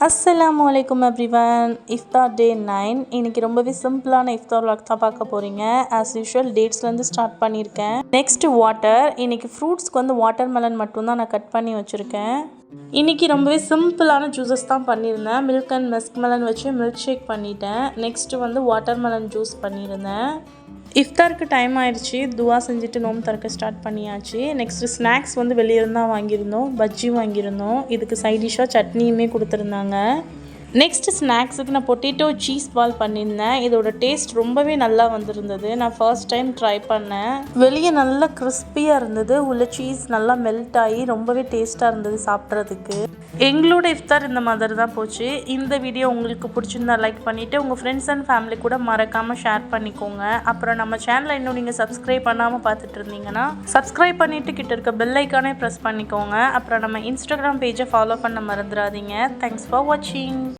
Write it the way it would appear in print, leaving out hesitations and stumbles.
அஸ்ஸலாமு எவ்ரிவன். இஃப்தார் டே 9. இன்றைக்கி ரொம்பவே சிம்பிளான இஃப்தார் vlog தான் பார்க்க போகிறீங்க. ஆஸ் யூஷுவல் டேட்ஸ்லேருந்து ஸ்டார்ட் பண்ணியிருக்கேன். Next water. இன்றைக்கி ஃப்ரூட்ஸ்க்கு வந்து வாட்டர் மெலன் மட்டும்தான் நான் கட் பண்ணி வச்சுருக்கேன். இன்றைக்கி ரொம்பவே சிம்பிளான ஜூஸஸ் தான் பண்ணியிருந்தேன். மில்க் அண்ட் மஸ்க் மெலன் வச்சு மில்க் ஷேக் பண்ணிட்டேன். நெக்ஸ்ட்டு வந்து வாட்டர் மெலன் ஜூஸ் பண்ணியிருந்தேன். இஃப்தாருக்கு டைம் ஆயிடுச்சு. துவா செஞ்சுட்டு நோம்பு திறக்க ஸ்டார்ட் பண்ணியாச்சு. நெக்ஸ்ட்டு ஸ்நாக்ஸ் வந்து வெளியே இருந்தால் வாங்கியிருந்தோம். பஜ்ஜி வாங்கியிருந்தோம். இதுக்கு சைட் டிஷ்ஷாக சட்னியுமே கொடுத்துருந்தாங்க. நெக்ஸ்ட்டு ஸ்நாக்ஸுக்கு நான் பொட்டேட்டோ சீஸ் பால் பண்ணியிருந்தேன். இதோட டேஸ்ட் ரொம்பவே நல்லா வந்திருந்தது. நான் ஃபர்ஸ்ட் டைம் ட்ரை பண்ணேன். வெளியே நல்லா கிறிஸ்பியாக இருந்தது. உள்ள சீஸ் நல்லா மெல்ட் ஆகி ரொம்பவே டேஸ்ட்டாக இருந்தது சாப்பிட்றதுக்கு. எங்களோட இஃப்தார் இந்த மாதிரி தான் போச்சு. இந்த வீடியோ உங்களுக்கு பிடிச்சிருந்தா லைக் பண்ணிவிட்டு உங்கள் ஃப்ரெண்ட்ஸ் அண்ட் ஃபேமிலி கூட மறக்காமல் ஷேர் பண்ணிக்கோங்க. அப்புறம் நம்ம சேனலை இன்னும் நீங்கள் சப்ஸ்கிரைப் பண்ணாமல் பார்த்துட்டு இருந்தீங்கன்னா சப்ஸ்கிரைப் பண்ணிவிட்டு கிட்ட இருக்க பெல் ஐக்கானே ப்ரெஸ் பண்ணிக்கோங்க. அப்புறம் நம்ம இன்ஸ்டாகிராம் பேஜை ஃபாலோ பண்ண மறந்துடாதீங்க. தேங்க்ஸ் ஃபார் வாட்சிங்.